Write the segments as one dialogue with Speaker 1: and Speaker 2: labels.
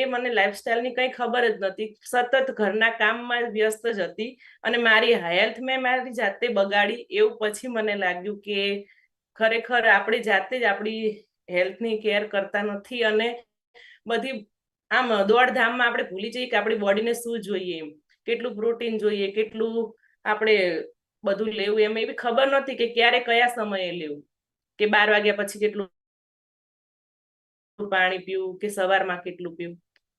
Speaker 1: મને લાઈફસ્ટાઈલની કઈ ખબર જ નથી, સતત ઘરના કામમાં વ્યસ્ત જ હતી અને મારી હેલ્થ મેં મારી જાતે બગાડી. એવું પછી મને લાગ્યું કે ખરેખર આપણી જાતે જ આપણી હેલ્થની કેર કરતા નથી અને બધી આમ દોડધામમાં આપણે ભૂલી જઈએ કે આપણી બોડીને શું જોઈએ, એમ કેટલું પ્રોટીન જોઈએ, કેટલું આપણે બધું લેવું, એમ એવી ખબર નથી કે ક્યારે કયા સમયે લેવું, કે 12 વાગ્યા પછી કેટલું પાણી પીવું, કે સવારમાં કેટલું પીવું,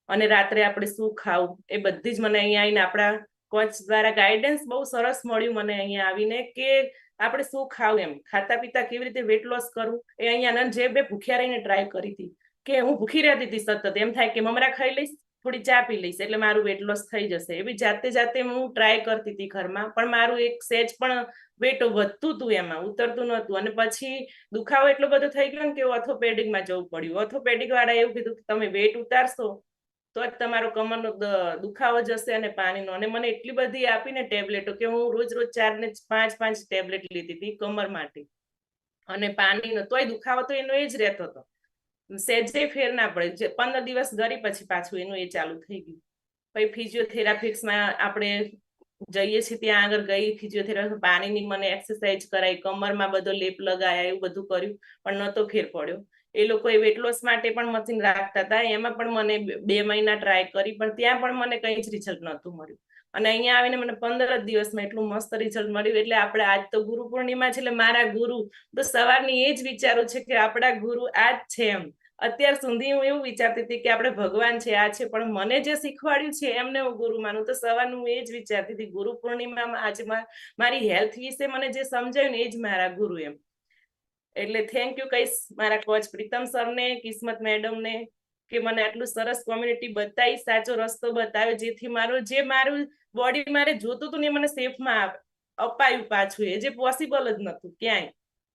Speaker 1: અને રાત્રે આપણે શું ખાવું. એ બધી જ મને અહીંયા આવીને આપણા કોચ દ્વારા ગાઈડન્સ બહુ સરસ મળ્યું મને અહીંયા આવીને, કે આપણે શું ખાવું, એમ ખાતા પીતા કેવી રીતે વેટ લોસ કરવું. એ અહીંયા જે બે ભૂખ્યા રહીને ટ્રાય કરી હતી, કે હું ભૂખી રહેતી હતી સતત, એમ થાય કે મમરા ખાઈ લઈશ, થોડી ચા પી લઈશ એટલે મારું વેટ લોસ થઈ જશે. એવી જાતે જાતે હું ટ્રાય કરતી હતી ઘરમાં, પણ મારું એક સેજ પણ વેટ વધતું હતું, એમાં ઉતરતું નહોતું. અને પછી દુખાવો એટલો બધો થઈ ગયો ને કે ઓર્થોપેડિકમાં જવું પડ્યું. ઓર્થોપેડિક વાળા એવું કીધું કે તમે વેટ ઉતારશો તો જ તમારો કમરનો દુખાવો જશે અને પાણીનો. અને મને એટલી બધી આપીને ટેબ્લેટો કે હું રોજ 4 ને 5 ટેબ્લેટ લીધી હતી કમર માટે અને પાણીનો, તોય દુખાવો તો એનો એ જ રહેતો હતો, સેજે ફેર ના પડે. 15 દિવસ ગરી પછી પાછું એનું એ ચાલુ થઈ ગયું. પછી ફિઝિયોથેરાપિસ્ટમાં આપણે જઈએ છીએ, ત્યાં આગળ ગઈ ફિઝિયોથેરાપી, પાણીની મને એક્સરસાઇઝ કરાઈ, કમરમાં બધો લેપ લગાયા, એવું બધું કર્યું પણ નતો ફેર પડ્યો. એ લોકોએ વેટ લોસ માટે પણ મશીન રાખતા હતા, એમાં પણ મને 2 મહિના ટ્રાય કરી, પણ ત્યાં પણ મને કઈ જ રિઝલ્ટ નહોતું મળ્યું. અને અહીંયા આવીને મને 15 જ દિવસમાં એટલું મસ્ત રિઝલ્ટ મળ્યું. એટલે આપણે આજ તો ગુરુ પૂર્ણિમા છે, એટલે મારા ગુરુ તો સવારની એ જ વિચારું છે કે આપણા ગુરુ આ જ છે. એમ અત્યાર સુધી હું એવું વિચારતી હતી કે આપણે ભગવાન છે, આ છે, પણ મને જે શીખવાડ્યું છે એમને હું ગુરુ માનું. તો સવારનું એ જ વિચારતી હતી, ગુરુ પૂર્ણિમામાં આજે મારી હેલ્થ વિશે મને જે સમજાયું ને એ જ મારા ગુરુ. એમ એટલે થેન્ક યુ કહીશ મારા કોચ પ્રીતમ સરને, કિસ્મત મેડમને, કે મને આટલું સરસ કોમ્યુનિટી બતાવી, સાચો રસ્તો બતાવ્યો, જેથી મારું બોડી મારે જોતું હતું ને મને સેફમાં અપાયું પાછું, એ જે પોસિબલ જ નતું ક્યાંય.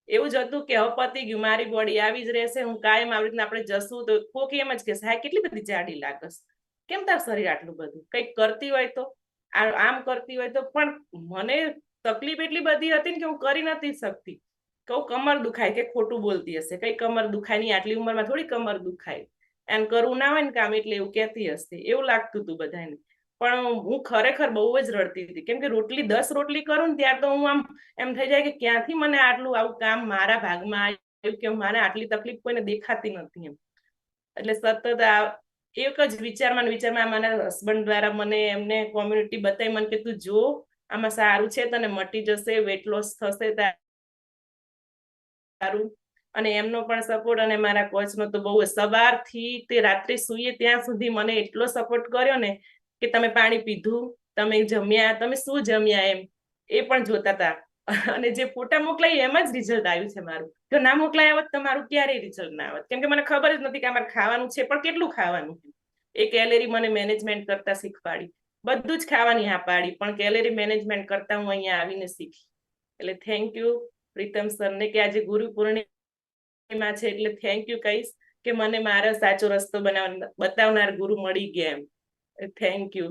Speaker 1: એવું જ હતું કે હવે પતી ગયું, મારી બોડી આવી જ રહેશે, હું કાયમ આવી રીતના આપણે જશું તો કોક એમ જ કે હા કેટલી બધી જાડી લાગસ, કેમ તાર શરીર આટલું બધું, કંઈક કરતી હોય તો, આમ કરતી હોય તો. પણ મને તકલીફ એટલી બધી હતી ને કે હું કરી નથી શકતી. કહું કમર દુખાય, કે ખોટું બોલતી હશે, કઈ કમર દુખાય નહીં, આટલી ઉંમરમાં થોડી કમર દુખાય, એમ કરવું ના હોય ને કામ એટલે એવું કહેતી હશે, એવું લાગતું હતું બધાને. પણ હું ખરેખર બહુ જ રડતી હતી, કેમ કે 10 રોટલી કરું ને ત્યાર તો હું આમ એમ થઈ જાય કે ક્યાંથી મને આટલું આવું કામ મારા ભાગમાં આવ્યું, કે મારે આટલી તકલીફ કોઈને દેખાતી નથી. એમ એટલે સતત એક જ વિચારમાં મારા હસબન્ડ દ્વારા મને એમને કોમ્યુનિટી બતાવી, મને કે તું જો આમાં સારું છે, તને મટી જશે, વેટ લોસ થશે તારું. અને એમનો પણ સપોર્ટ અને મારા કોચનો તો બહુ, સવારથી તે રાત્રે સૂઈએ ત્યાં સુધી મને એટલો સપોર્ટ કર્યો ને, કે તમે પાણી પીધું, તમે જમ્યા, તમે શું જમ્યા, એમ એ પણ જોતા હતા. અને જે ફોટા મોકલાય એમાં જ રિઝલ્ટ આવ્યું છે મારું. જો ના મોકલાય હોત તો મારું ક્યારેય રિઝલ્ટ ના આવત, કેમ કે મને ખબર જ નથી કે અમારે ખાવાનું છે, પણ કેટલું ખાવાનું. એ કેલેરી મને મેનેજમેન્ટ કરતા શીખવાડી, બધું જ ખાવાની હા પાડી, પણ કેલેરી મેનેજમેન્ટ કરતા હું અહીંયા આવીને શીખી. એટલે થેન્ક યુ પ્રીતમ સરને, કે આજે ગુરુ પૂર્ણિમા છે એટલે થેન્ક યુ કહીશ કે મને મારો સાચો રસ્તો બતાવનાર ગુરુ મળી ગયા. એમ થેન્ક યુ.